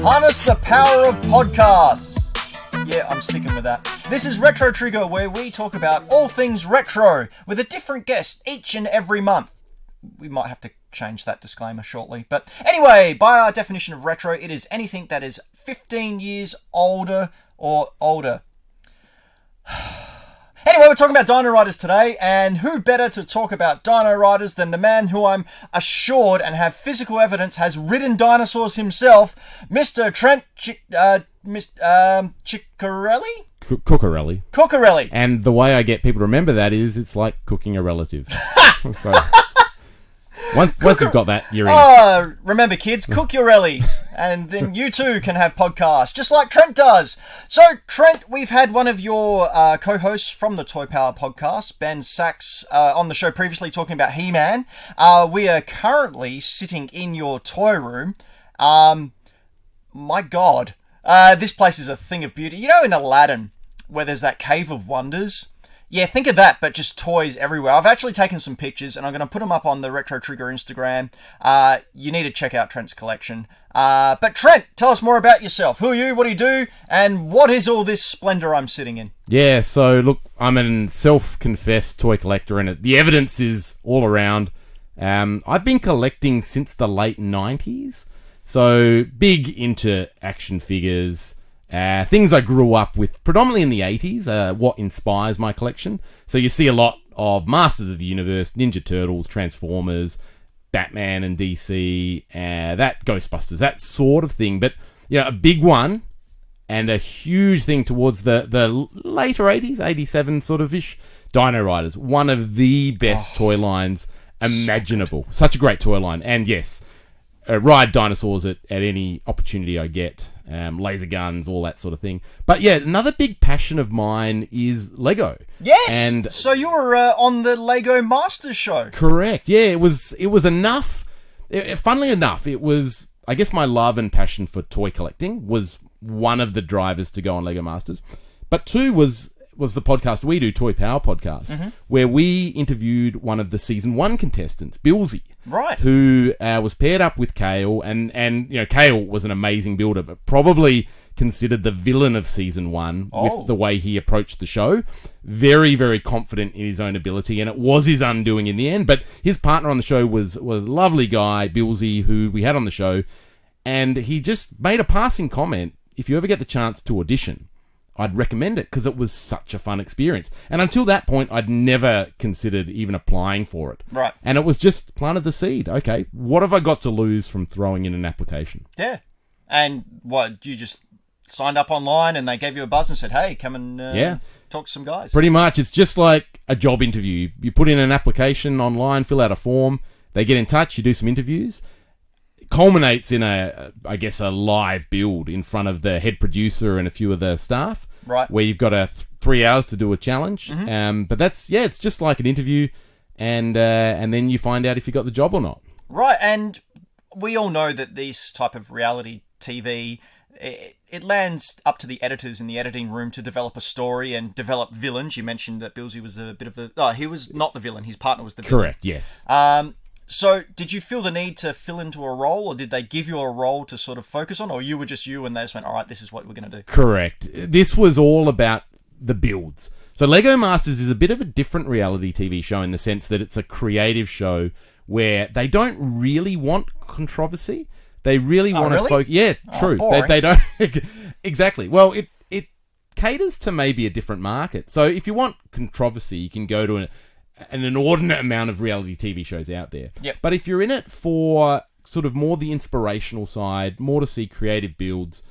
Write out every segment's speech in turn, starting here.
Harness the power of podcasts. Yeah, I'm sticking with that. This is Retro Trigger, where we talk about all things retro with a different guest each and every month. We might have to change that disclaimer shortly. But anyway, by our definition of retro, it is anything that is 15 years older or older. Anyway, we're talking about Dino Riders today, and who better to talk about Dino Riders than the man who I'm assured and have physical evidence has ridden dinosaurs himself, Mr. Trent Ciccarelli? Cuccarelli. Cuccarelli. And the way I get people to remember that is it's like cooking a relative. So once you've got that, you're in. Oh, remember kids, cook your rellies, and then you too can have podcasts, just like Trent does. So, Trent, we've had one of your co-hosts from the Toy Power podcast, Ben Sachs, on the show previously talking about He-Man. We are currently sitting in your toy room. My God, this place is a thing of beauty. You know in Aladdin, where there's that Cave of Wonders? Yeah, think of that, but just toys everywhere. I've actually taken some pictures, and I'm going to put them up on the Retro Trigger Instagram. You need to check out Trent's collection. But Trent, tell us more about yourself. Who are you? What do you do? And what is all this splendor I'm sitting in? Yeah, so look, I'm a self-confessed toy collector, and the evidence is all around. I've been collecting since the late 90s, so big into action figures. Things I grew up with predominantly in the 80s, what inspires my collection. So you see a lot of Masters of the Universe, Ninja Turtles, Transformers, Batman and DC, that Ghostbusters, that sort of thing. But yeah, a big one and a huge thing towards the later 80s, 87 sort of ish, Dino Riders. One of the best toy lines imaginable. Such a great toy line. And yes, ride dinosaurs at any opportunity I get. Laser guns, all that sort of thing. But yeah, another big passion of mine is Lego. Yes! And so you were on the Lego Masters show. Correct. Yeah, it was enough. Funnily enough, it was, I guess my love and passion for toy collecting was one of the drivers to go on Lego Masters. But two was the podcast we do, Toy Power Podcast, where we interviewed one of the season 1 contestants, Billsy. Right. Who was paired up with Kale, and you know, Kale was an amazing builder, but probably considered the villain of season 1 with the way he approached the show. Very, very confident in his own ability, and it was his undoing in the end. But his partner on the show was a lovely guy, Billsy, who we had on the show, and he just made a passing comment, if you ever get the chance to audition, I'd recommend it because it was such a fun experience. And until that point, I'd never considered even applying for it. Right. And it was just planted the seed. Okay, what have I got to lose from throwing in an application? Yeah. And what, you just signed up online and they gave you a buzz and said, hey, come and talk to some guys? Pretty much. It's just like a job interview. You put in an application online, fill out a form, they get in touch, you do some interviews. Culminates in a live build in front of the head producer and a few of the staff, right? Where you've got 3 hours to do a challenge. But that's it's just like an interview, and then you find out if you got the job or not. Right, and we all know that these type of reality TV, it lands up to the editors in the editing room to develop a story and develop villains. You mentioned that Billsy was a bit of he was not the villain; his partner was the villain. Correct. Yes. So, did you feel the need to fill into a role, or did they give you a role to sort of focus on, or you were just you and they just went, all right, this is what we're going to do? Correct. This was all about the builds. So, Lego Masters is a bit of a different reality TV show in the sense that it's a creative show where they don't really want controversy. They really want to focus. Yeah, true. They don't. Exactly. Well, it caters to maybe a different market. So, if you want controversy, you can go to an inordinate amount of reality TV shows out there. Yep. But if you're in it for sort of more the inspirational side, more to see creative builds,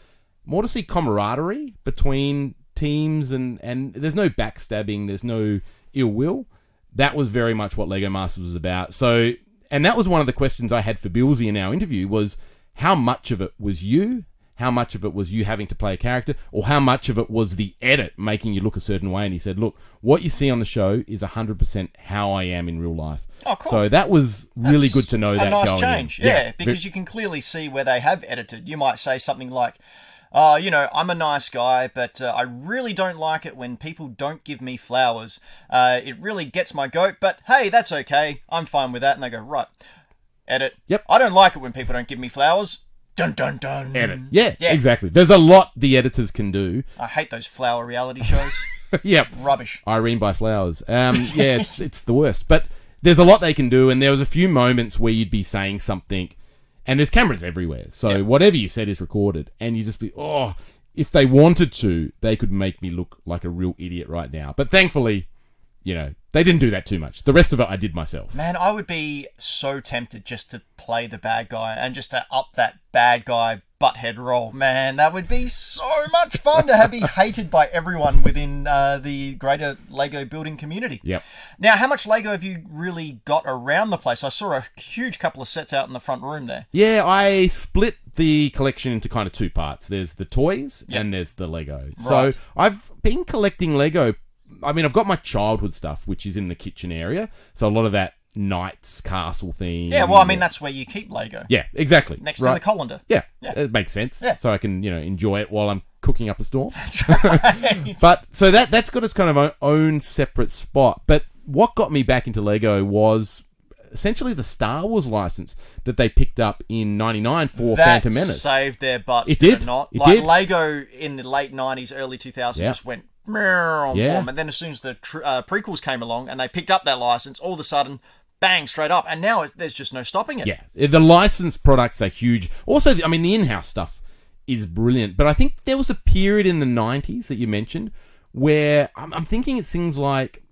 more to see camaraderie between teams, and there's no backstabbing, there's no ill will, that was very much what Lego Masters was about. So, and that was one of the questions I had for Billsy in our interview was, how much of it was you? How much of it was you having to play a character, or how much of it was the edit making you look a certain way? And he said, look, what you see on the show is 100% how I am in real life. Oh, cool. So that was really good to know that going in. A nice change, yeah, because you can clearly see where they have edited. You might say something like, I'm a nice guy, but I really don't like it when people don't give me flowers. It really gets my goat, but hey, that's okay. I'm fine with that. And they go, right, edit. Yep. I don't like it when people don't give me flowers. Dun dun dun. edit. Yeah, exactly. There's a lot the editors can do. I hate those flower reality shows. Yep. Rubbish. Irene by Flowers. Yeah, it's the worst. But there's a lot they can do, and there was a few moments where you'd be saying something, and there's cameras everywhere. So whatever you said is recorded, and you just be, if they wanted to, they could make me look like a real idiot right now. But thankfully, they didn't do that too much. The rest of it I did myself. Man, I would be so tempted just to play the bad guy and just to up that bad guy butthead role. Man, that would be so much fun to be hated by everyone within the greater Lego building community. Yep. Now, how much Lego have you really got around the place? I saw a huge couple of sets out in the front room there. Yeah, I split the collection into kind of two parts. There's the toys and there's the Lego. Right. So I've been collecting Lego. I mean, I've got my childhood stuff, which is in the kitchen area. So a lot of that Knights Castle theme. Yeah, well, I mean, that's where you keep Lego. Yeah, exactly. Next to the colander. Yeah, it makes sense. Yeah. So I can, enjoy it while I'm cooking up a storm. That's right. But, so that's got its kind of own separate spot. But what got me back into Lego was essentially the Star Wars license that they picked up in 99 for Phantom Menace. Saved their butts, it did. Not. It did. Lego in the late 90s, early 2000s just went and then as soon as the prequels came along and they picked up that license, all of a sudden, bang, straight up. And now there's just no stopping it. Yeah, the licensed products are huge. Also, I mean, the in-house stuff is brilliant. But I think there was a period in the 90s that you mentioned where I'm thinking it's things like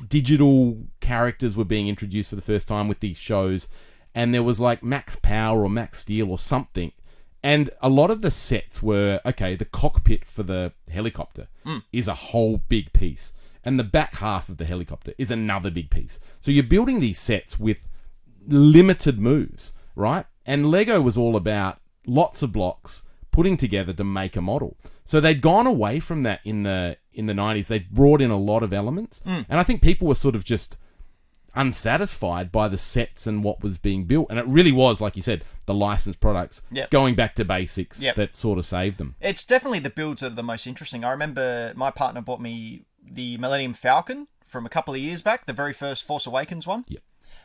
digital characters were being introduced for the first time with these shows. And there was like Max Power or Max Steel or something. And a lot of the sets were, the cockpit for the helicopter is a whole big piece. And the back half of the helicopter is another big piece. So you're building these sets with limited moves, right? And Lego was all about lots of blocks putting together to make a model. So they'd gone away from that in the 90s. They brought in a lot of elements. And I think people were sort of just unsatisfied by the sets and what was being built, and it really was, like you said, the licensed products going back to basics that sort of saved them. It's definitely the builds that are the most interesting. I remember my partner bought me the Millennium Falcon from a couple of years back, the very first Force Awakens one.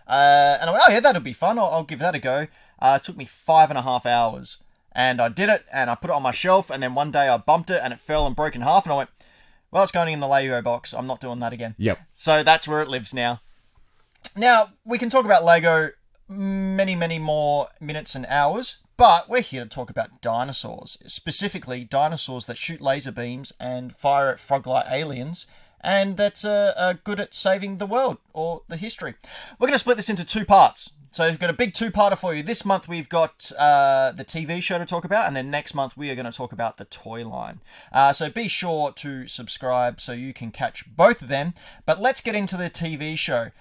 And I went, that'll be fun, I'll give that a go. It took me 5.5 hours, and I did it, and I put it on my shelf, and then one day I bumped it and it fell and broke in half, and I went, well, it's going in the Lego box, I'm not doing that again. So that's where it lives now. Now, we can talk about Lego many, many more minutes and hours, but we're here to talk about dinosaurs. Specifically, dinosaurs that shoot laser beams and fire at frog-like aliens, and that's good at saving the world, or the history. We're going to split this into two parts. So we've got a big two-parter for you. This month we've got the TV show to talk about, and then next month we are going to talk about the toy line. So be sure to subscribe so you can catch both of them. But let's get into the TV show.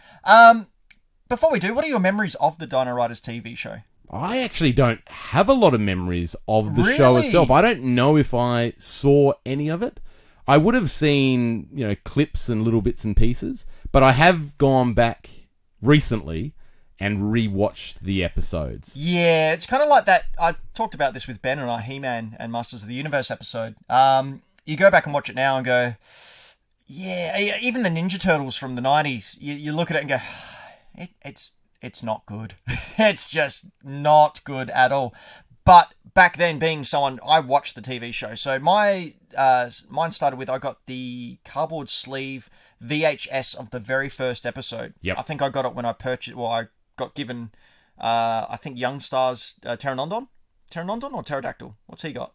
Before we do, what are your memories of the Dino Riders TV show? I actually don't have a lot of memories of the show itself. I don't know if I saw any of it. I would have seen, clips and little bits and pieces, but I have gone back recently and rewatched the episodes. Yeah, it's kind of like that. I talked about this with Ben and our He-Man and Masters of the Universe episode. You go back and watch it now and go, yeah, even the Ninja Turtles from the 90s, you look at it and go, it's not good. It's just not good at all. But back then, being someone, I watched the TV show. So mine started with, I got the cardboard sleeve VHS of the very first episode. Yep. I think I got it when I purchased, I got given, I think Young Star's Pteranodon? Pteranodon or Pterodactyl? What's he got?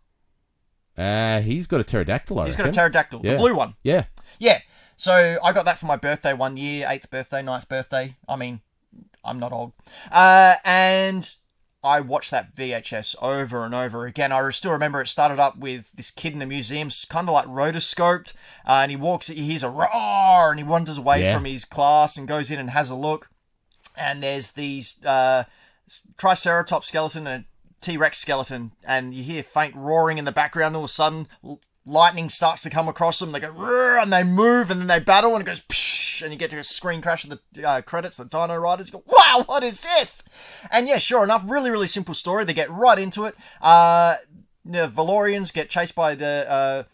He's got a pterodactyl, He's got a pterodactyl, the blue one. Yeah. Yeah. So I got that for my birthday one year, 8th birthday, 9th birthday. I mean, I'm not old. And I watched that VHS over and over again. I still remember it started up with this kid in a museum, kind of like rotoscoped, and he hears a roar, and he wanders away from his class and goes in and has a look. And there's these Triceratops skeleton and a T-Rex skeleton, and you hear faint roaring in the background. All of a sudden, lightning starts to come across them. They go, roar, and they move, and then they battle, and it goes, psh, and you get to a screen crash of the credits, the Dino Riders. You go, wow, what is this? And yeah, sure enough, really, really simple story. They get right into it. The Valorians get chased by the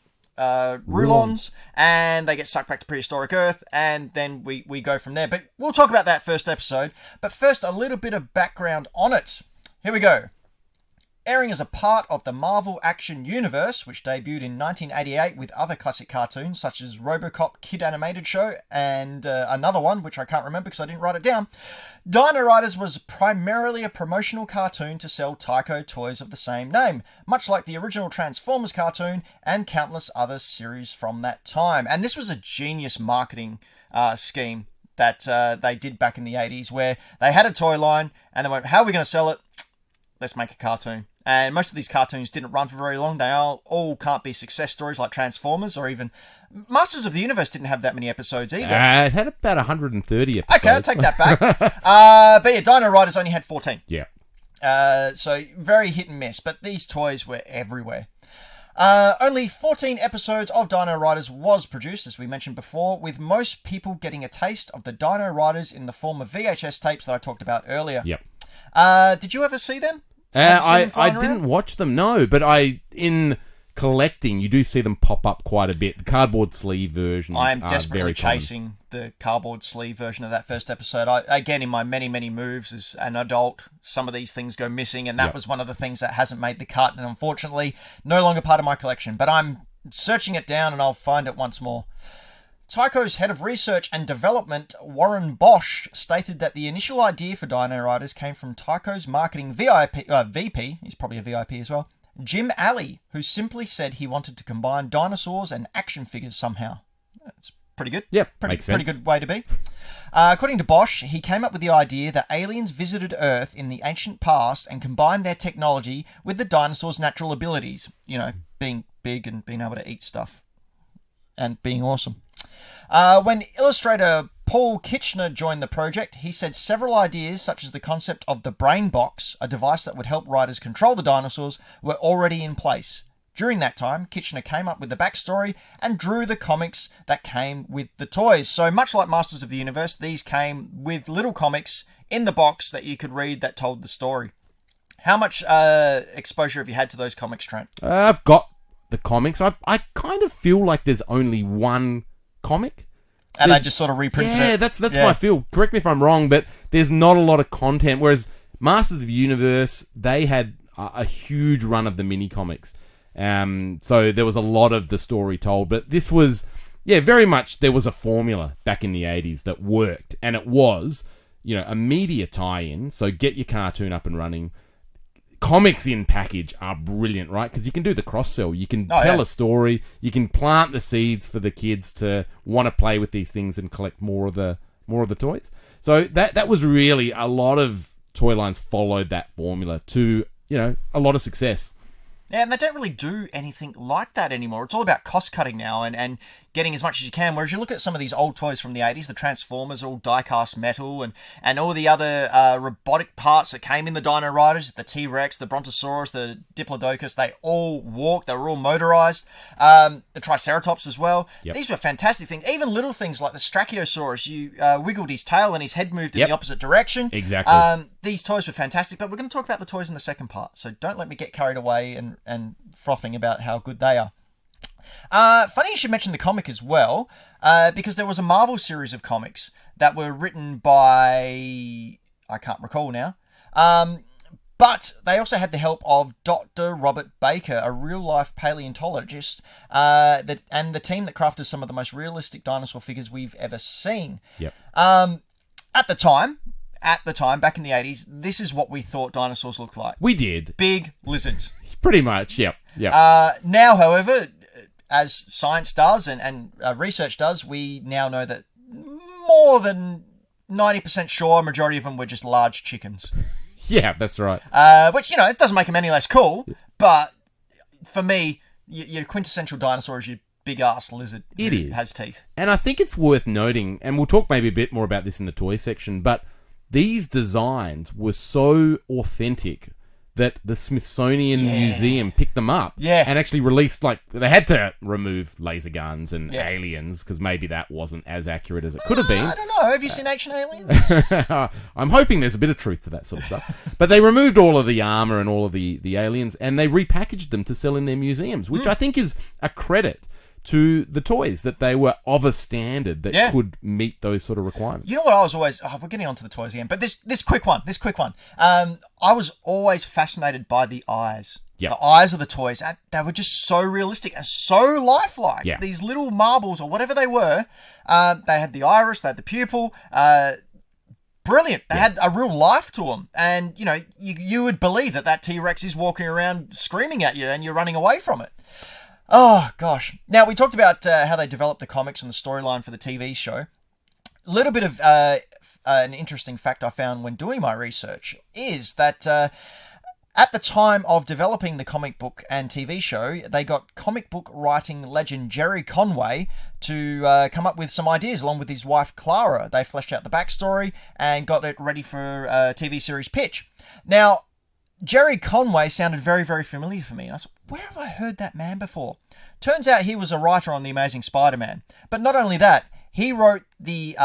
Rulons, and they get sucked back to prehistoric Earth, and then we go from there. But we'll talk about that first episode. But first, a little bit of background on it. Here we go. Airing as a part of the Marvel Action Universe, which debuted in 1988 with other classic cartoons such as RoboCop Kid Animated Show and another one, which I can't remember because I didn't write it down, Dino Riders was primarily a promotional cartoon to sell Tyco toys of the same name, much like the original Transformers cartoon and countless other series from that time. And this was a genius marketing scheme that they did back in the 80s, where they had a toy line and they went, how are we going to sell it? Let's make a cartoon. And most of these cartoons didn't run for very long. They all can't be success stories like Transformers, or even Masters of the Universe didn't have that many episodes either. It had about 130 episodes. Okay, I'll take that back. But yeah, Dino Riders only had 14. Yeah. So very hit and miss, but these toys were everywhere. Only 14 episodes of Dino Riders was produced, as we mentioned before, with most people getting a taste of the Dino Riders in the form of VHS tapes that I talked about earlier. Yep. Did you ever see them? I didn't watch them, no, but in collecting, you do see them pop up quite a bit. The cardboard sleeve versions I'm are desperately very common. chasing the cardboard sleeve version of that first episode. Again, in my many, many moves as an adult, some of these things go missing, and that was one of the things that hasn't made the cut, and unfortunately, no longer part of my collection. But I'm searching it down, and I'll find it once more. Tyco's head of research and development, Warren Bosch, stated that the initial idea for Dino Riders came from Tyco's marketing VP, he's probably a VIP as well, Jim Alley, who simply said he wanted to combine dinosaurs and action figures somehow. That's pretty good. Yep, pretty makes sense. good way to be. According to Bosch, he came up with the idea that aliens visited Earth in the ancient past and combined their technology with the dinosaurs' natural abilities. You know, being big and being able to eat stuff. And being awesome. When illustrator Paul Kitchener joined the project, he said several ideas, such as the concept of the Brain Box, a device that would help riders control the dinosaurs, were already in place. During that time, Kitchener came up with the backstory and drew the comics that came with the toys. So much like Masters of the Universe, these came with little comics in the box that you could read that told the story. How much exposure have you had to those comics, Trent? I've got the comics. I kind of feel like there's only one comic. And they just sort of reprinted it. Yeah, that's my feel. Correct me if I'm wrong, but there's not a lot of content. Whereas Masters of the Universe, they had a huge run of the mini comics. So there was a lot of the story told. But this was, very much there was a formula back in the 80s that worked. And it was, a media tie-in. So get your cartoon up and running. Comics in package are brilliant, right? Because you can do the cross-sell. You can tell a story. You can plant the seeds for the kids to want to play with these things and collect more of the toys. So that was really, a lot of toy lines followed that formula to, a lot of success. Yeah, and they don't really do anything like that anymore. It's all about cost-cutting now and getting as much as you can. Whereas you look at some of these old toys from the 80s, the Transformers, all die-cast metal, and all the other robotic parts that came in the Dino Riders, the T-Rex, the Brontosaurus, the Diplodocus, they all walked, they were all motorized. The Triceratops as well. Yep. These were fantastic things. Even little things like the Strachiosaurus, you wiggled his tail and his head moved in the opposite direction. Exactly. These toys were fantastic, but we're going to talk about the toys in the second part, so don't let me get carried away and frothing about how good they are. Funny you should mention the comic as well, because there was a Marvel series of comics that were written by, I can't recall now, but they also had the help of Dr. Robert Baker, a real-life paleontologist, and the team that crafted some of the most realistic dinosaur figures we've ever seen. Yep. At the time, back in the 80s, this is what we thought dinosaurs looked like. We did. Big lizards. Pretty much, yep. Now, however, as science does and research does, we now know that more than 90% sure a majority of them were just large chickens. Yeah, that's right. Which, it doesn't make them any less cool, but for me, your quintessential dinosaur is your big-ass lizard who has teeth. And I think it's worth noting, and we'll talk maybe a bit more about this in the toy section, but these designs were so authentic that the Smithsonian Museum picked them up and actually released, they had to remove laser guns and aliens because maybe that wasn't as accurate as it could have been. I don't know. Have you seen Ancient Aliens? I'm hoping there's a bit of truth to that sort of stuff. But they removed all of the armor and all of the aliens and they repackaged them to sell in their museums, which I think is a credit to the toys, that they were of a standard that could meet those sort of requirements. You know what I was always... Oh, we're getting onto the toys again, but this quick one. I was always fascinated by the eyes. Yep. The eyes of the toys. They were just so realistic and so lifelike. Yeah. These little marbles or whatever they were, they had the iris, they had the pupil. Brilliant. They had a real life to them. And, you know, you would believe that T-Rex is walking around screaming at you and you're running away from it. Oh, gosh. Now, we talked about how they developed the comics and the storyline for the TV show. A little bit of an interesting fact I found when doing my research is that at the time of developing the comic book and TV show, they got comic book writing legend Jerry Conway to come up with some ideas along with his wife Clara. They fleshed out the backstory and got it ready for a TV series pitch. Now, Jerry Conway sounded very, very familiar for me. And I said, where have I heard that man before? Turns out he was a writer on The Amazing Spider-Man. But not only that, he wrote the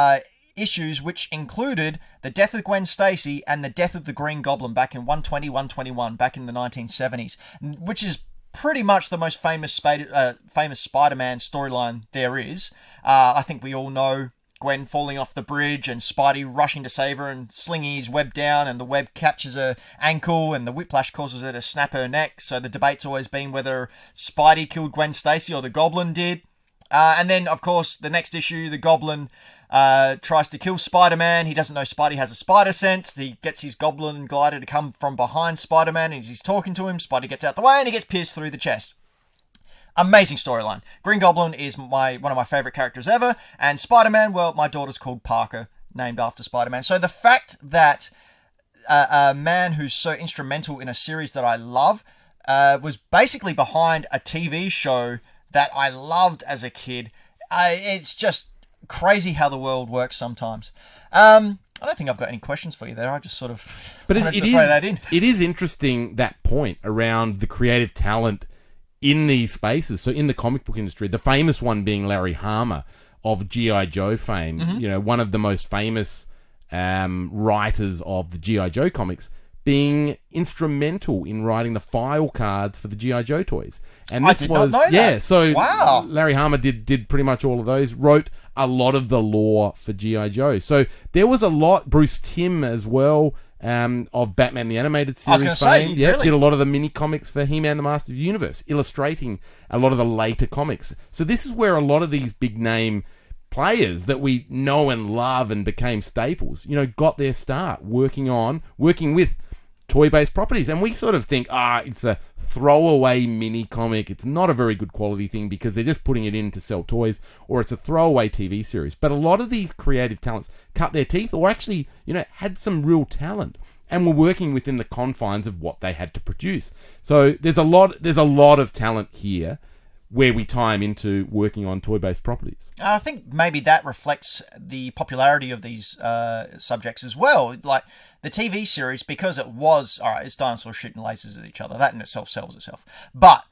issues which included the death of Gwen Stacy and the death of the Green Goblin back in 120, 121, back in the 1970s, which is pretty much the most famous Spider-Man storyline there is. I think we all know Gwen falling off the bridge and Spidey rushing to save her and slinging his web down, and the web catches her ankle and the whiplash causes her to snap her neck. So the debate's always been whether Spidey killed Gwen Stacy or the Goblin did. And then, of course, the next issue, the Goblin tries to kill Spider-Man. He doesn't know Spidey has a spider sense. He gets his Goblin glider to come from behind Spider-Man, and as he's talking to him, Spidey gets out the way and he gets pierced through the chest. Amazing storyline. Green Goblin is one of my favourite characters ever, and Spider-Man, well, my daughter's called Parker, named after Spider-Man. So the fact that a man who's so instrumental in a series that I love was basically behind a TV show that I loved as a kid, it's just crazy how the world works sometimes. I don't think I've got any questions for you there. I just sort of throw that in. It is interesting, that point around the creative talent in these spaces. So in the comic book industry, the famous one being Larry Hama of G.I. Joe fame, you know, one of the most famous writers of the G.I. Joe comics, being instrumental in writing the file cards for the G.I. Joe toys. And this was, so wow. Larry Hama did pretty much all of those, wrote a lot of the lore for G.I. Joe. So there was a lot, Bruce Timm as well, of Batman the Animated Series fame. Really? Did a lot of the mini comics for He-Man the Master of the Universe, illustrating a lot of the later comics. So this is where a lot of these big name players that we know and love and became staples, you know, got their start working with toy-based properties. And we sort of think, it's a throwaway mini comic. It's not a very good quality thing because they're just putting it in to sell toys, or it's a throwaway TV series. But a lot of these creative talents cut their teeth, or actually, you know, had some real talent and were working within the confines of what they had to produce. So there's a lot of talent here where we tie them into working on toy-based properties. I think maybe that reflects the popularity of these subjects as well. Like the TV series, because it was, all right, it's dinosaurs shooting lasers at each other. That in itself sells itself. But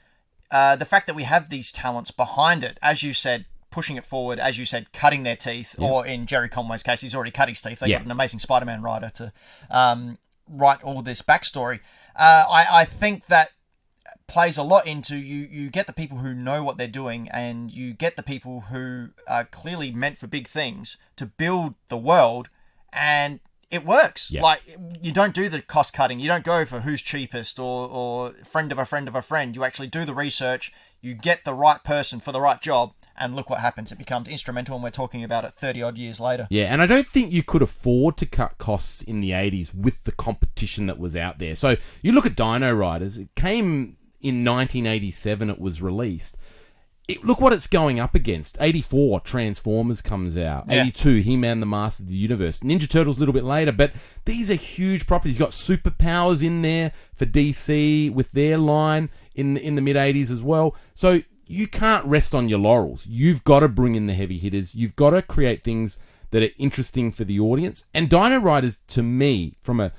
the fact that we have these talents behind it, as you said, pushing it forward, as you said, cutting their teeth, or in Jerry Conway's case, he's already cut his teeth. They got an amazing Spider-Man writer to write all this backstory. I think that plays a lot into you get the people who know what they're doing, and you get the people who are clearly meant for big things to build the world, and it works. Like, you don't do the cost cutting, you don't go for who's cheapest or friend of a friend of a friend. You actually do the research, you get the right person for the right job, and look what happens. It becomes instrumental, and we're talking about it 30 odd years later. Yeah, and I don't think you could afford to cut costs in the 80s with the competition that was out there. So you look at Dino Riders, it came in 1987, it was released. Look what it's going up against. 84, Transformers comes out. 82, He-Man the Master of the Universe. Ninja Turtles a little bit later, but these are huge properties. You've got Superpowers in there for DC with their line in the mid-80s as well. So you can't rest on your laurels. You've got to bring in the heavy hitters. You've got to create things that are interesting for the audience. And Dino Riders, to me, from a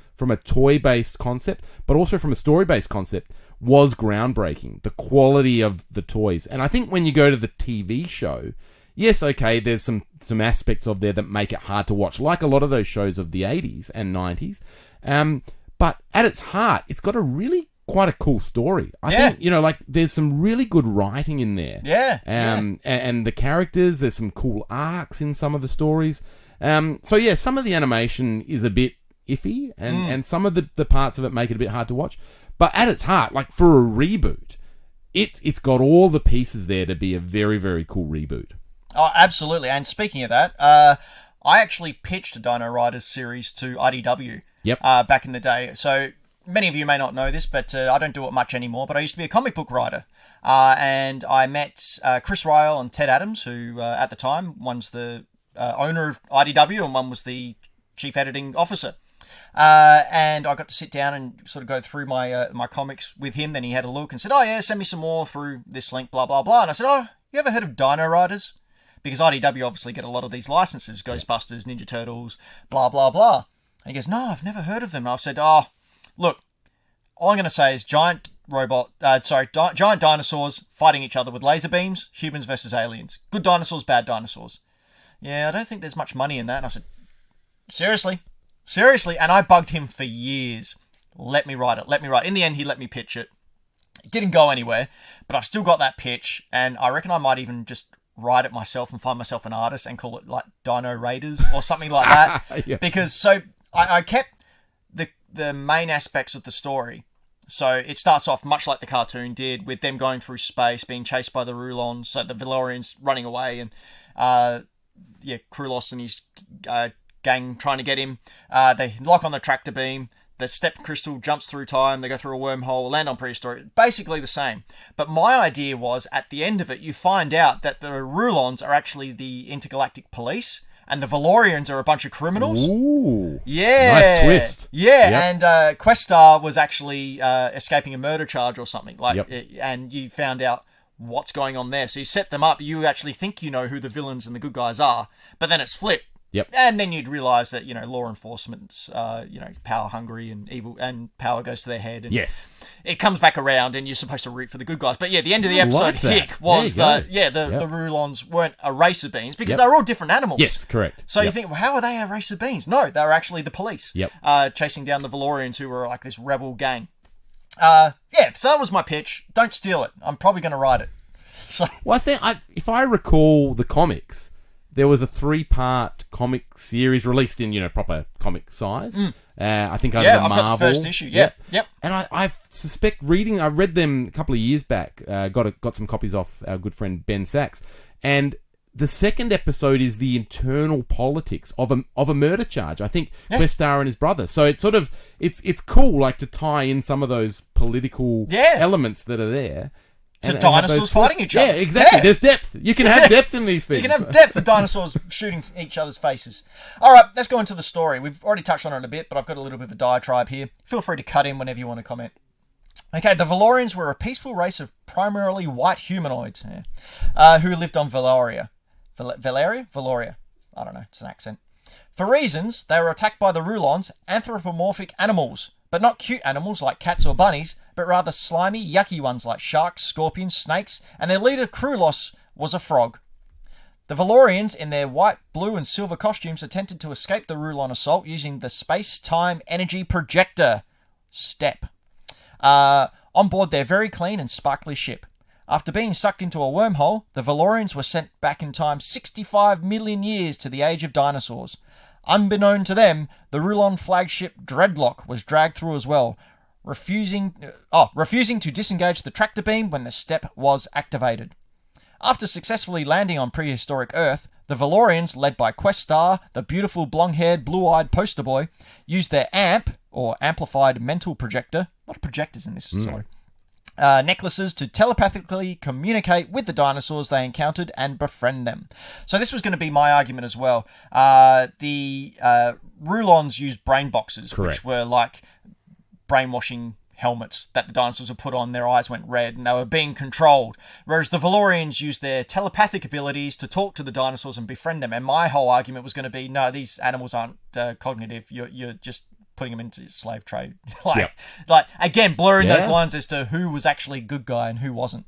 toy-based concept, but also from a story-based concept, was groundbreaking. The quality of the toys. And I think when you go to the TV show, yes, okay, there's some aspects of there that make it hard to watch, like a lot of those shows of the 80s and 90s. But at its heart, it's got a really quite a cool story. I think, like there's some really good writing in there. Yeah. And the characters, there's some cool arcs in some of the stories. Some of the animation is a bit iffy, and some of the parts of it make it a bit hard to watch. But at its heart, like for a reboot, it's got all the pieces there to be a very, very cool reboot. Oh, absolutely. And speaking of that, I actually pitched a Dino Riders series to IDW back in the day. So many of you may not know this, but I don't do it much anymore. But I used to be a comic book writer. And I met Chris Ryle and Ted Adams, who at the time, one's the owner of IDW and one was the chief editing officer. And I got to sit down and sort of go through my comics with him. Then he had a look and said, "Oh yeah, send me some more through this link, blah, blah, blah." And I said, "Oh, you ever heard of Dino Riders?" Because IDW obviously get a lot of these licenses, Ghostbusters, Ninja Turtles, blah, blah, blah. And he goes, "No, I've never heard of them." And I've said, "Oh, look, all I'm going to say is giant dinosaurs fighting each other with laser beams, humans versus aliens. Good dinosaurs, bad dinosaurs." "Yeah, I don't think there's much money in that." And I said, Seriously? And I bugged him for years. Let me write it. In the end, he let me pitch it. It didn't go anywhere, but I've still got that pitch, and I reckon I might even just write it myself and find myself an artist and call it like Dino Raiders or something like that. Yeah. Because I kept the main aspects of the story. So it starts off much like the cartoon did, with them going through space, being chased by the Rulons, so the Valorians running away, and Krulos and his gang trying to get him. They lock on the tractor beam. The step crystal jumps through time. They go through a wormhole, land on prehistoric. Basically the same. But my idea was, at the end of it, you find out that the Rulons are actually the intergalactic police, and the Valorians are a bunch of criminals. Ooh. Yeah. Nice twist. Yeah, yep. And Questar was actually escaping a murder charge or something. And you found out what's going on there. So you set them up. You actually think you know who the villains and the good guys are, but then it's flipped. Yep. And then you'd realise that, law enforcement's, power hungry and evil, and power goes to their head. And yes. It comes back around and you're supposed to root for the good guys. But yeah, the end of the episode was the Rulons weren't a race of beings because they were all different animals. Yes, correct. So you think, well, how are they a race of beings? No, they were actually the police. Yep. Chasing down the Valorians, who were like this rebel gang. So that was my pitch. Don't steal it. I'm probably going to write it. So. Well, I think, if I recall the comics, there was a 3-part comic series released in, proper comic size. I think under the Marvel. I've got the first issue. Yep. And I suspect I read them a couple of years back. Got some copies off our good friend Ben Sachs. And the second episode is the internal politics of a murder charge. I think Questar and his brother. So it's sort of it's cool, like, to tie in some of those political elements that are there. To dinosaurs fighting each other. Yeah, exactly. Yeah. There's depth. You can have depth in these things. You can have depth of dinosaurs shooting each other's faces. All right, let's go into the story. We've already touched on it a bit, but I've got a little bit of a diatribe here. Feel free to cut in whenever you want to comment. Okay, the Valorians were a peaceful race of primarily white humanoids who lived on Valoria. Valoria? I don't know. It's an accent. For reasons, they were attacked by the Rulons, anthropomorphic animals, but not cute animals like cats or bunnies, but rather slimy, yucky ones like sharks, scorpions, snakes, and their leader, Krulos, was a frog. The Valorians, in their white, blue, and silver costumes, attempted to escape the Rulon assault using the space-time energy projector, STEP, on board their very clean and sparkly ship. After being sucked into a wormhole, the Valorians were sent back in time 65 million years to the age of dinosaurs. Unbeknown to them, the Rulon flagship Dreadlock was dragged through as well, refusing to disengage the tractor beam when the step was activated. After successfully landing on prehistoric Earth, the Valorians, led by Questar, the beautiful blonde-haired, blue-eyed poster boy, used their AMP, or Amplified Mental Projector, a lot of projectors in this, sorry, necklaces to telepathically communicate with the dinosaurs they encountered and befriend them. So this was going to be my argument as well. The Rulons used brain boxes, which were like brainwashing helmets that the dinosaurs were put on. Their eyes went red and they were being controlled. Whereas the Valorians used their telepathic abilities to talk to the dinosaurs and befriend them. And my whole argument was going to be, no, these animals aren't cognitive. You're just putting them into slave trade. like again, blurring those lines as to who was actually good guy and who wasn't.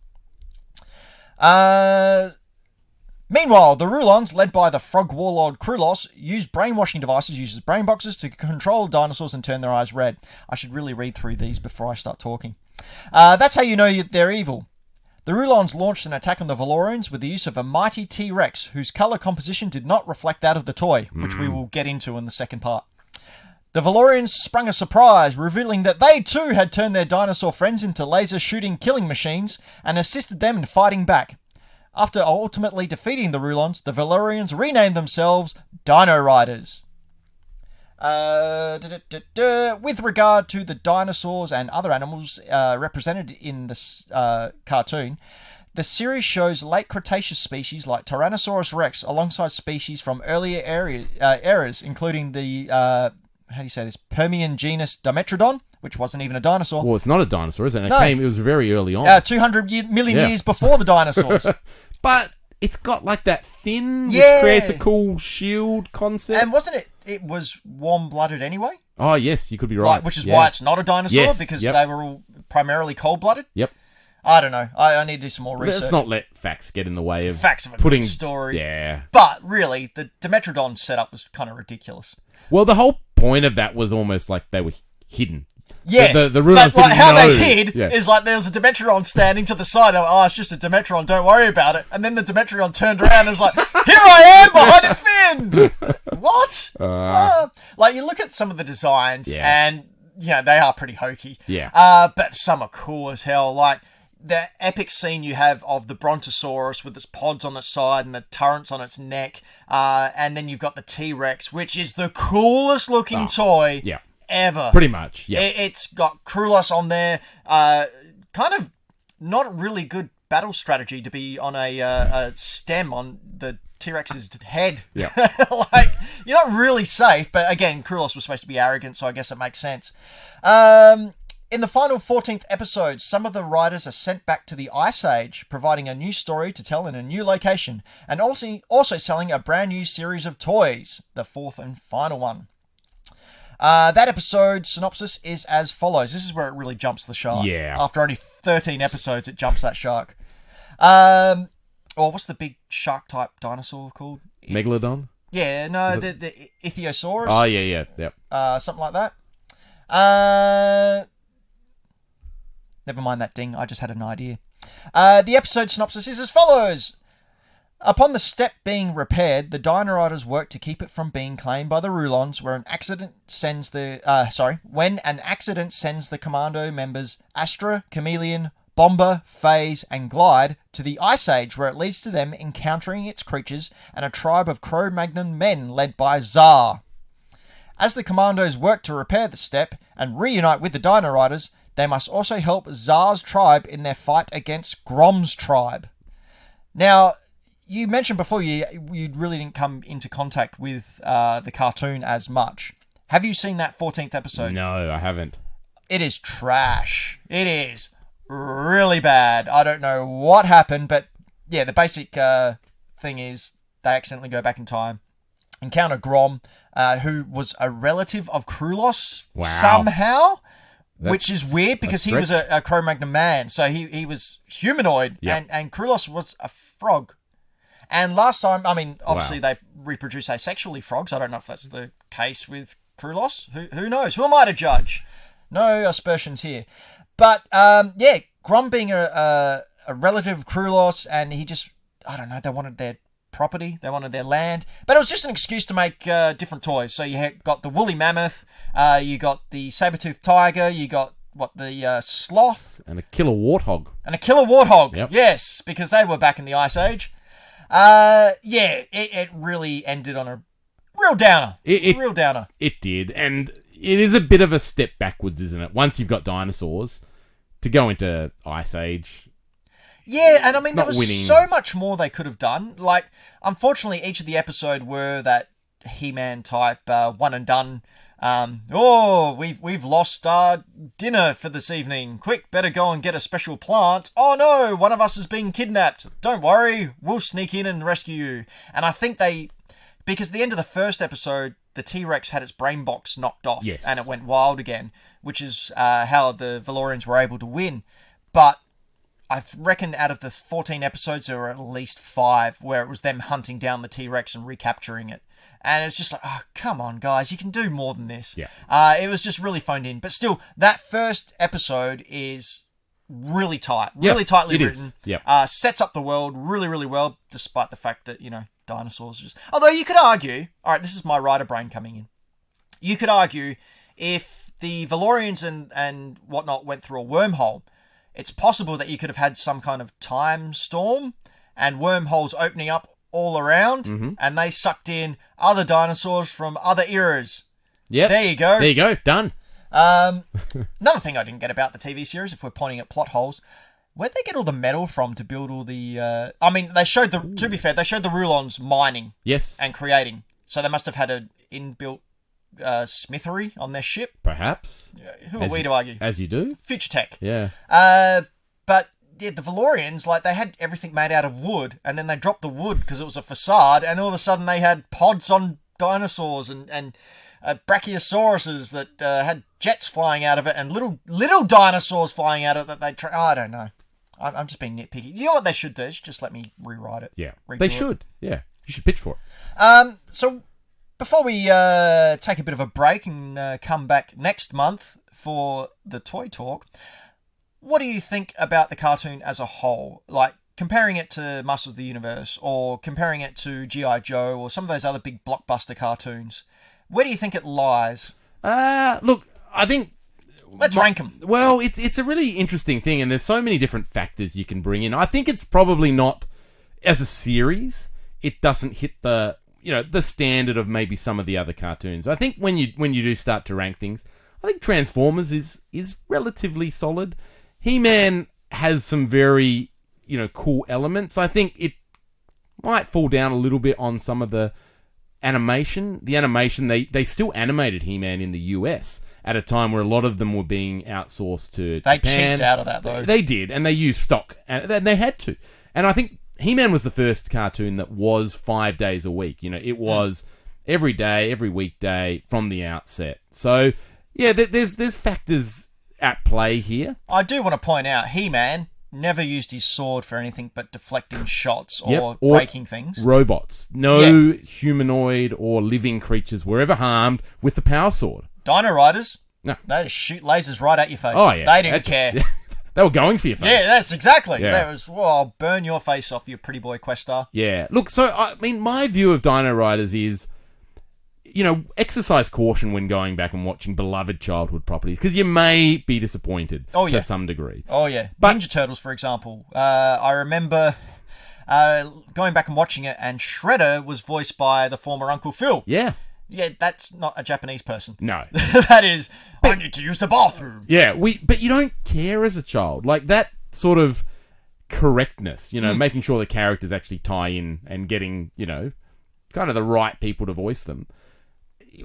Meanwhile, the Rulons, led by the frog warlord Krulos, used brainwashing devices, uses brain boxes to control dinosaurs and turn their eyes red. I should really read through these before I start talking. That's how you know they're evil. The Rulons launched an attack on the Valorians with the use of a mighty T-Rex, whose colour composition did not reflect that of the toy, which we will get into in the second part. The Valorians sprung a surprise, revealing that they too had turned their dinosaur friends into laser-shooting killing machines and assisted them in fighting back. After ultimately defeating the Rulons, the Valorians renamed themselves Dino Riders. With regard to the dinosaurs and other animals represented in this cartoon, the series shows late Cretaceous species like Tyrannosaurus rex alongside species from earlier eras, including the, Permian genus Dimetrodon, which wasn't even a dinosaur. Well, it's not a dinosaur, is it? And it was very early on. 200 million years before the dinosaurs. But it's got like that fin, which creates a cool shield concept. And wasn't it was warm-blooded anyway? Oh, yes, you could be right. Which is why it's not a dinosaur, because they were all primarily cold-blooded? Yep. I don't know. I need to do some more research. Let's not let facts get in the way of facts of a putting good story. Yeah. But really, the Dimetrodon setup was kind of ridiculous. Well, the whole point of that was almost like they were hidden. Yeah. The Rulons didn't how know. they hid is like there was a Dimetrodon standing to the side of, it's just a Dimetrodon, don't worry about it. And then the Dimetrodon turned around and was like, here I am behind its fin! What? Like, you look at some of the designs and, they are pretty hokey. Yeah. But some are cool as hell. Like, the epic scene you have of the Brontosaurus with its pods on its side and the turrets on its neck. And then you've got the T-Rex, which is the coolest looking toy ever. Pretty much, yeah. It's got Krulos on there. Kind of not really good battle strategy to be on a stem on the T-Rex's head. Yeah. Like, you're not really safe, but again, Krulos was supposed to be arrogant, so I guess it makes sense. In the final 14th episode, some of the riders are sent back to the Ice Age, providing a new story to tell in a new location, and also selling a brand new series of toys, the fourth and final one. That episode synopsis is as follows. This is where it really jumps the shark. Yeah. After only 13 episodes, it jumps that shark. Or what's the big shark-type dinosaur called? Megalodon? Yeah, no, the Ichthyosaurus. Oh, yeah. Yep. Something like that. Never mind that ding. I just had an idea. The episode synopsis is as follows. Upon the step being repaired, the Dino Riders work to keep it from being claimed by the Rulons, when an accident sends the commando members Astra, Chameleon, Bomber, Phase, and Glide to the Ice Age, where it leads to them encountering its creatures and a tribe of Cro-Magnon men led by Zar. As the commandos work to repair the step and reunite with the Dino Riders, they must also help Zar's tribe in their fight against Grom's tribe. Now, you mentioned before you really didn't come into contact with the cartoon as much. Have you seen that 14th episode? No, I haven't. It is trash. It is really bad. I don't know what happened, but yeah, the basic thing is they accidentally go back in time, encounter Grom, who was a relative of Krulos somehow. Which is weird because he was a Cro-Magnon man, so he was humanoid, and Krulos was a frog. And last time, I mean, obviously they reproduce asexually, frogs. I don't know if that's the case with Krulos. Who knows? Who am I to judge? No aspersions here. But, Grom being a relative of Krulos, and he just, I don't know, they wanted their property, they wanted their land, but it was just an excuse to make different toys. So you got the woolly mammoth, you got the saber-toothed tiger, you got the sloth, and a killer warthog, Yep. Yes, because they were back in the Ice Age. It really ended on a real downer. Real downer. It did, and it is a bit of a step backwards, isn't it? Once you've got dinosaurs, to go into Ice Age. Yeah, and I mean, there was so much more they could have done. Like, unfortunately, each of the episode were that He-Man type one and done. We've lost our dinner for this evening. Quick, better go and get a special plant. Oh no, one of us is being kidnapped. Don't worry, we'll sneak in and rescue you. And I think because at the end of the first episode, the T-Rex had its brain box knocked off, and it went wild again, which is how the Valorians were able to win. But I reckon out of the 14 episodes, there were at least 5 where it was them hunting down the T-Rex and recapturing it. And it's just like, oh, come on, guys, you can do more than this. Yeah. It was just really phoned in. But still, that first episode is really tight, really tightly written. Yep. Sets up the world really, really well, despite the fact that, dinosaurs just... Although you could argue... All right, this is my writer brain coming in. You could argue if the Valorians and whatnot went through a wormhole, it's possible that you could have had some kind of time storm and wormholes opening up all around, and they sucked in other dinosaurs from other eras. Yep. There you go. There you go. Done. Another thing I didn't get about the TV series, if we're pointing at plot holes, where'd they get all the metal from to build all the... they showed to be fair, they showed the Rulons mining and creating. So they must have had an inbuilt smithery on their ship. Perhaps. Who are we to argue? As you do. Future tech. Yeah. But yeah, the Valorians, they had everything made out of wood, and then they dropped the wood because it was a facade, and all of a sudden they had pods on dinosaurs and brachiosauruses that had jets flying out of it, and little dinosaurs flying out of it that they... I don't know. I'm just being nitpicky. You know what they should do? They should just let me rewrite it. Yeah. They should. Yeah. You should pitch for it. So before we take a bit of a break and come back next month for the Toy Talk, what do you think about the cartoon as a whole? Like, comparing it to Masters of the Universe, or comparing it to G.I. Joe, or some of those other big blockbuster cartoons. Where do you think it lies? Look, I think... Let's rank them. Well, it's a really interesting thing, and there's so many different factors you can bring in. I think it's probably not, as a series, it doesn't hit the standard of maybe some of the other cartoons. I think when you do start to rank things, I think Transformers is relatively solid. He-Man has some very, cool elements. I think it might fall down a little bit on some of the animation. The animation, they still animated He-Man in the US at a time where a lot of them were being outsourced to Japan. They cheaped out of that, though. They did, and they used stock, and they had to. And I think He-Man was the first cartoon that was 5 days a week. It was every day, every weekday from the outset. So, yeah, there's factors at play here. I do want to point out, He-Man never used his sword for anything but deflecting shots or breaking things. Robots. No humanoid or living creatures were ever harmed with the power sword. Dino Riders, no. They just shoot lasers right at your face. Oh, yeah. They didn't care. They were going for your face. Yeah, that's exactly. Yeah. That was, I'll burn your face off, you pretty boy Questar. Yeah. Look, so, my view of Dino Riders is, exercise caution when going back and watching beloved childhood properties, because you may be disappointed to some degree. Oh, yeah. But Ninja Turtles, for example. I remember going back and watching it, and Shredder was voiced by the former Uncle Phil. Yeah. Yeah, that's not a Japanese person. No. That is, I need to use the bathroom. Yeah, but you don't care as a child. Like, that sort of correctness, making sure the characters actually tie in and getting, kind of the right people to voice them.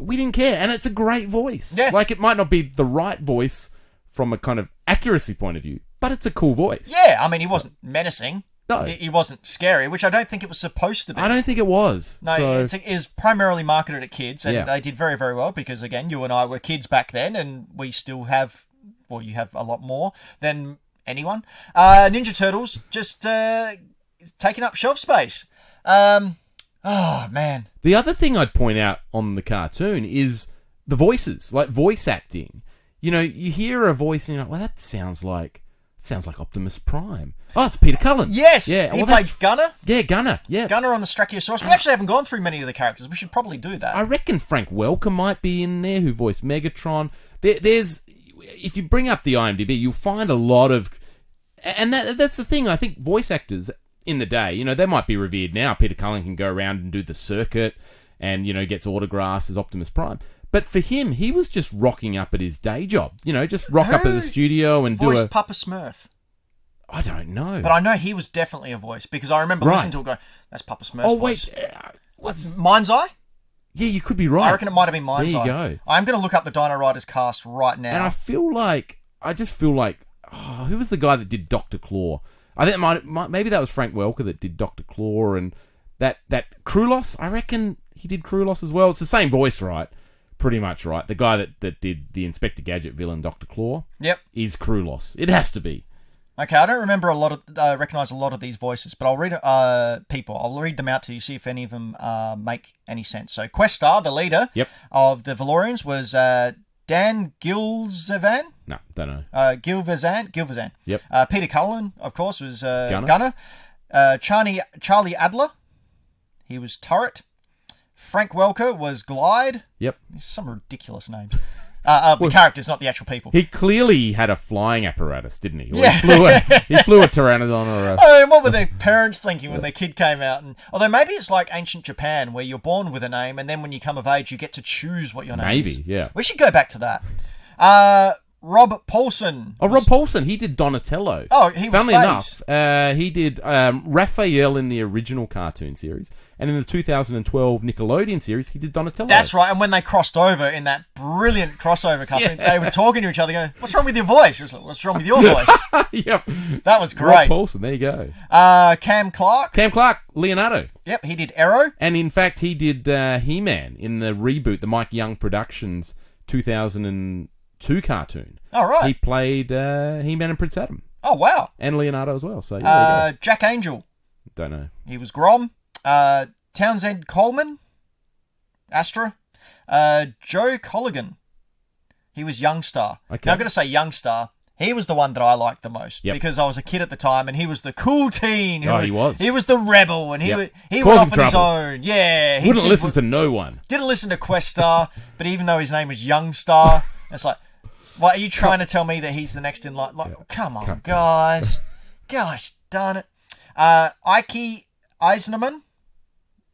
We didn't care, and it's a great voice. Yeah. Like, it might not be the right voice from a kind of accuracy point of view, but it's a cool voice. Yeah, I mean, he wasn't menacing. No. He wasn't scary, which I don't think it was supposed to be. I don't think it was. No, it is primarily marketed at kids, and they did very, very well, because, again, you and I were kids back then, and we still have, well, you have a lot more than anyone. Ninja Turtles, just taking up shelf space. Oh, man. The other thing I'd point out on the cartoon is the voices, like voice acting. You hear a voice and you're like, well, that sounds like Optimus Prime. Oh, it's Peter Cullen. Yes. Yeah. He played Gunner. Yeah, Gunner. Yeah. Gunner on the Strachiosaurus. We actually haven't gone through many of the characters. We should probably do that. I reckon Frank Welker might be in there, who voiced Megatron. There's, if you bring up the IMDb, you'll find a lot of, and that's the thing. I think voice actors in the day, they might be revered now. Peter Cullen can go around and do the circuit, and gets autographs as Optimus Prime. But for him, he was just rocking up at his day job. Just rock up at the studio and do a... Papa Smurf? I don't know. But I know he was definitely a voice, because I remember listening to it going, that's Papa Smurf's voice. What's... Mind's Eye? Yeah, you could be right. I reckon it might have been Mind's Eye. There you go. I'm going to look up the Dino Riders cast right now. And I just feel like, who was the guy that did Dr. Claw? I think maybe that was Frank Welker that did Dr. Claw, and that Krulos, I reckon he did Krulos as well. It's the same voice, right? Pretty much, right? The guy that did the Inspector Gadget villain, Dr. Claw, is Krulos. It has to be. Okay, I don't remember recognize a lot of these voices, but I'll read people. I'll read them out to you, see if any of them make any sense. So Questar, the leader of the Valorians, was Dan Gilzevan. No, don't know. Gilvezan. Yep. Peter Cullen, of course, was Gunner. Charlie Adler. He was Turret. Frank Welker was Glide. Yep. Some ridiculous names. The characters, not the actual people. He clearly had a flying apparatus, didn't he? Or Yeah. He flew a pteranodon or a... I mean, what were their parents thinking when their kid came out? And although maybe it's like ancient Japan, where you're born with a name, and then when you come of age, you get to choose what your name is. Maybe, yeah. We should go back to that. Rob Paulson. Oh, Rob Paulson. He did Donatello. Oh, he was Funnily Phase. enough, he did Raphael in the original cartoon series. And in the 2012 Nickelodeon series, he did Donatello. That's right. And when they crossed over in that brilliant crossover cartoon, they were talking to each other going, what's wrong with your voice? It was like, what's wrong with your voice? Yep. That was Rob great. Paulson, there you go. Cam Clark. Cam Clark, Leonardo. Yep, he did Arrow. And in fact, he did He-Man in the reboot, the Mike Young Productions 2002 cartoon. Oh, right. He played He-Man and Prince Adam. Oh, wow. And Leonardo as well. So, yeah, there you go. Jack Angel. Don't know. He was Grom. Townsend Coleman. Astra. Joe Colligan. He was Youngstar. Okay. Now, I've got to say Youngstar. He was the one that I liked the most. Yep. Because I was a kid at the time and he was the cool teen. He was. He was the rebel and he Yep. went Causing off on his trouble. own. Yeah. He Wouldn't listen to no one. Didn't listen to Questar, but even though his name was Youngstar, it's like, what, are you trying to tell me that he's the next in line? Like, come on, guys. Gosh, darn it. Ike Eisnerman,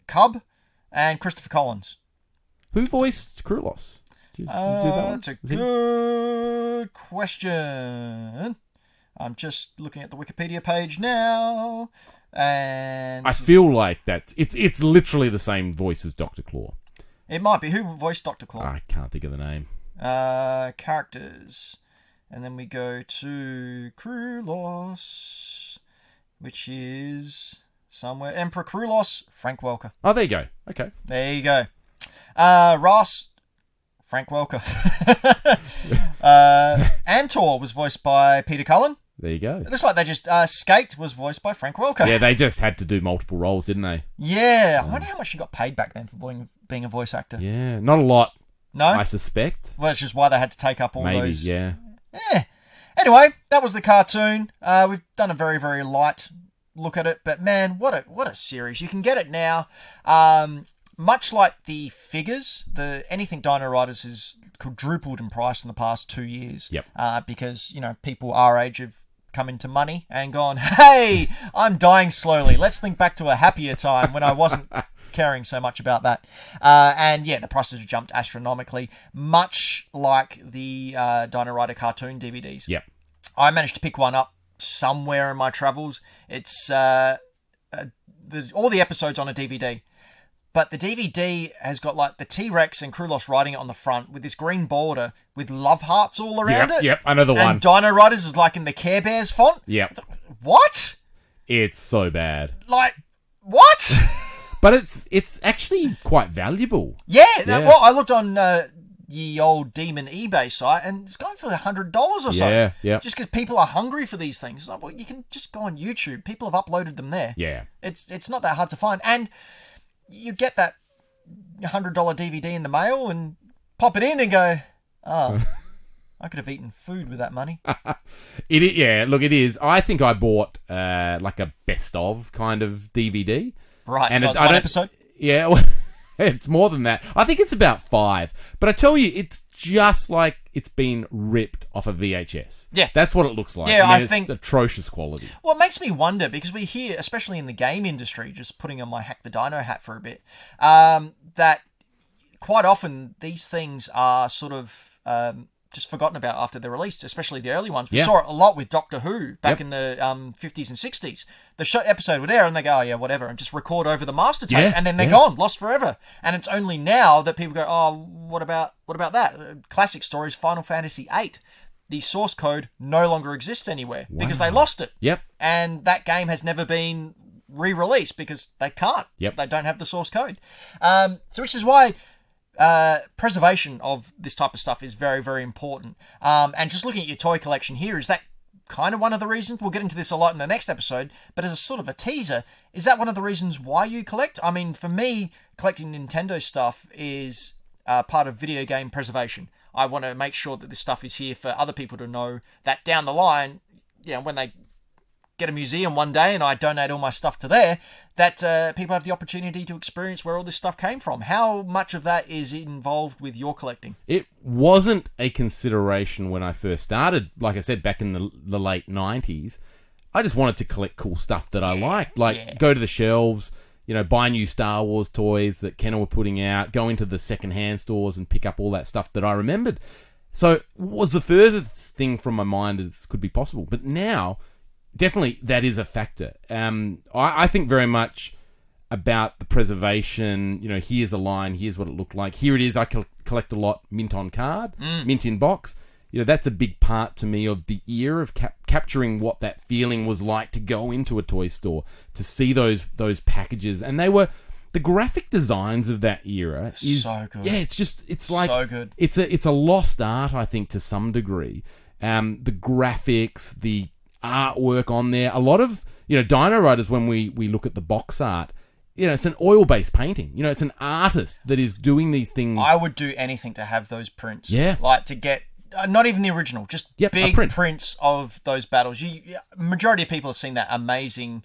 Cub, and Christopher Collins. Who voiced Krulos? Did you do that one? That's a good question. I'm just looking at the Wikipedia page now, and I feel like it's literally the same voice as Dr. Claw. it might be. Who voiced Dr. Claw? I can't think of the name. Characters, and then we go to Krulos, which is somewhere. Emperor Krulos, Frank Welker. Oh, there you go. Okay. There you go. Ross, Frank Welker. Antor was voiced by Peter Cullen. There you go. It looks like they just Skate was voiced by Frank Welker. Yeah, they just had to do multiple roles, didn't they? Yeah, I wonder how much she got paid back then for being a voice actor. Yeah, not a lot. No, I suspect. well, it's just why they had to take up all Maybe, those. yeah. Yeah. Anyway, that was the cartoon. We've done a very, very light look at it, but man, what a series! You can get it now. Much like the figures, anything Dino Riders has quadrupled in price in the past 2 years. Yep. Because people our age have come into money and gone, hey, I'm dying slowly. Let's think back to a happier time when I wasn't caring so much about that. And yeah, the prices have jumped astronomically, much like the Dino Rider cartoon DVDs. Yep. I managed to pick one up somewhere in my travels. It's all the episodes on a DVD. But the DVD has got like the T-Rex and Krulos riding it on the front with this green border with love hearts all around it. Yep, I know the one. And Dino Riders is like in the Care Bears font. Yep. What? It's so bad. Like, what? But it's actually quite valuable. Yeah. Yeah. Well, I looked on the old Demon eBay site and it's going for $100 or so. Yeah. Just because people are hungry for these things. It's like, well, you can just go on YouTube. People have uploaded them there. Yeah. It's not that hard to find. And you get that $100 DVD in the mail and pop it in and go, oh, I could have eaten food with that money. Look, it is. I think I bought like a best of kind of DVD. Right, and so it's one episode? Yeah, well, it's more than that. I think it's about 5. But I tell you, it's just like it's been ripped off of VHS. Yeah. That's what it looks like. Yeah, I it's think atrocious quality. Well, it makes me wonder, because we hear, especially in the game industry, just putting on my Hack the Dino hat for a bit, that quite often these things are sort of just forgotten about after they're released, especially the early ones. We saw it a lot with Doctor Who back in the 50s and 60s. The show episode would air and they go, oh yeah, whatever, and just record over the master tape, and then they're gone, lost forever. And it's only now that people go, oh, what about that? Classic stories, Final Fantasy VIII. The source code no longer exists anywhere because they lost it. Yep. And that game has never been re-released because they can't. Yep. They don't have the source code. So which is why preservation of this type of stuff is very, very important. And just looking at your toy collection here, is that kind of one of the reasons? We'll get into this a lot in the next episode, but as a sort of a teaser, is that one of the reasons why you collect? I mean, for me, collecting Nintendo stuff is part of video game preservation. I want to make sure that this stuff is here for other people to know that down the line, when they get a museum one day and I donate all my stuff to there, that people have the opportunity to experience where all this stuff came from. How much of that is involved with your collecting? It wasn't a consideration when I first started. Like I said, back in the late 90s, I just wanted to collect cool stuff that I liked. Go to the shelves, buy new Star Wars toys that Kenner were putting out, go into the secondhand stores and pick up all that stuff that I remembered. So it was the furthest thing from my mind as could be possible. But now, definitely that is a factor. I think very much about the preservation. Here's a line, here's what it looked like. Here it is, I collect a lot mint on card, mint in box. That's a big part to me of the era of capturing what that feeling was like to go into a toy store, to see those packages. And they were, the graphic designs of that era is so good. Yeah, it's like so good. It's a lost art, I think, to some degree. The graphics, the artwork on there, a lot of Dino Riders, when we look at the box art, it's an oil-based painting. It's an artist that is doing these things. I would do anything to have those prints. Yeah. Like to get, not even the original, just big prints of those battles. Majority of people have seen that amazing,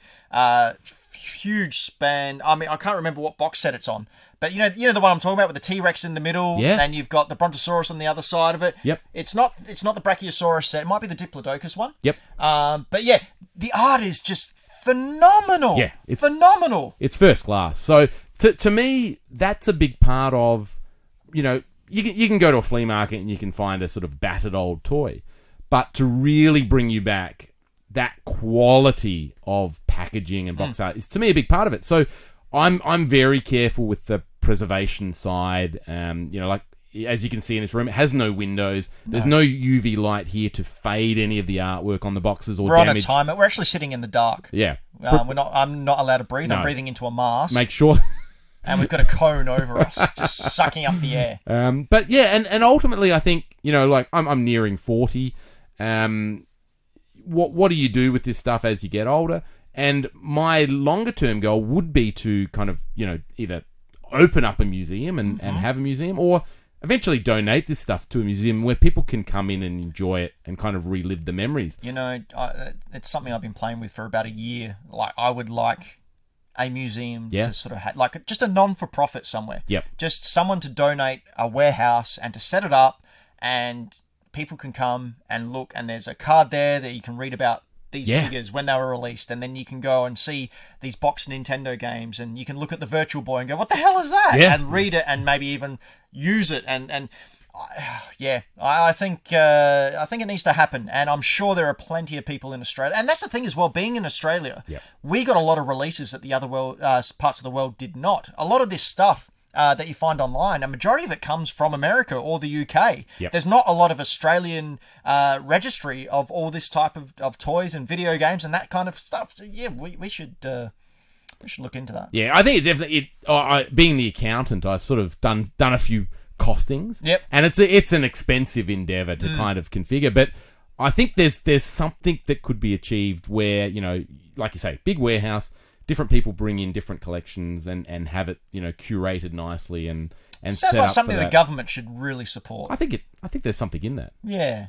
huge span. I mean, I can't remember what box set it's on, but you know the one I'm talking about with the T-Rex in the middle, and you've got the Brontosaurus on the other side of it. Yep. It's not the Brachiosaurus set. It might be the Diplodocus one. Yep. But yeah, the art is just phenomenal. Yeah, it's phenomenal. It's first class. So to me, that's a big part of, you can go to a flea market and you can find a sort of battered old toy, but to really bring you back that quality of packaging and box art is, to me, a big part of it. So I'm very careful with the preservation side. Like as you can see in this room, it has no windows. There's no UV light here to fade any of the artwork on the boxes or damage. We're on a timer. We're actually sitting in the dark. Yeah. I'm not allowed to breathe. No. I'm breathing into a mask. Make sure. And we've got a cone over us, just sucking up the air. But yeah, and ultimately, I think, like I'm nearing 40. What do you do with this stuff as you get older? And my longer term goal would be to kind of, either open up a museum and have a museum, or eventually donate this stuff to a museum where people can come in and enjoy it and kind of relive the memories. It's something I've been playing with for about a year. Like, I would like a museum to sort of have, like, just a non-for-profit somewhere. Yep. Just someone to donate a warehouse and to set it up, and people can come and look, and there's a card there that you can read about these figures when they were released, and then you can go and see these boxed Nintendo games, and you can look at the Virtual Boy and go, what the hell is that? Yeah. And read it and maybe even use it. I think it needs to happen, and I'm sure there are plenty of people in Australia. And that's the thing as well, being in Australia, we got a lot of releases that the other parts of the world did not. A lot of this stuff that you find online, a majority of it comes from America or the UK. Yep. There's not a lot of Australian registry of all this type of toys and video games and that kind of stuff. So yeah, we should look into that. Yeah, I think it definitely. Being the accountant, I've sort of done a few costings. Yep. And it's an expensive endeavour to kind of configure, but I think there's something that could be achieved where, like you say, big warehouse, different people bring in different collections and have it, curated nicely and Sounds set like up something for the that. government should really support. I think there's something in that. Yeah.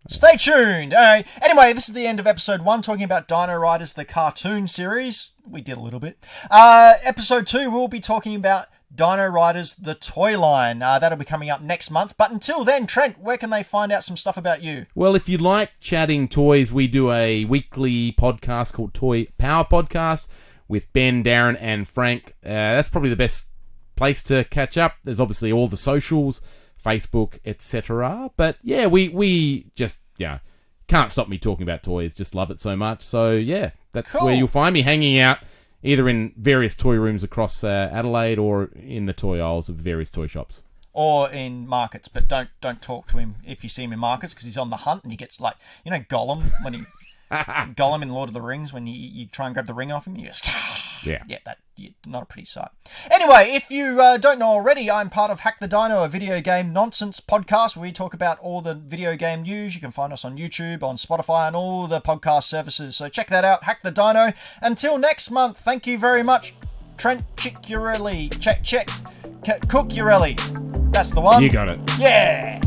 Stay tuned. All right. Anyway, this is the end of episode 1, talking about Dino Riders, the cartoon series. We did a little bit. Episode 2, we'll be talking about Dino Riders, the toy line. That'll be coming up next month. But until then, Trent, where can they find out some stuff about you? Well, if you like chatting toys, we do a weekly podcast called Toy Power Podcast with Ben, Darren, and Frank. That's probably the best place to catch up. There's obviously all the socials, Facebook, etc. But yeah, we just can't stop me talking about toys. Just love it so much. So yeah, that's cool. Where you'll find me, hanging out either in various toy rooms across Adelaide or in the toy aisles of various toy shops. Or in markets, but don't talk to him if you see him in markets, because he's on the hunt and he gets like, Gollum when he Gollum in Lord of the Rings, when you try and grab the ring off him, you just not a pretty sight. Anyway, if you don't know already, I'm part of Hack the Dino, a video game nonsense podcast where we talk about all the video game news. You can find us on YouTube, on Spotify, and all the podcast services. So check that out, Hack the Dino. Until next month, thank you very much, Trent Cicurelli. Cucurelli. That's the one. You got it. Yeah.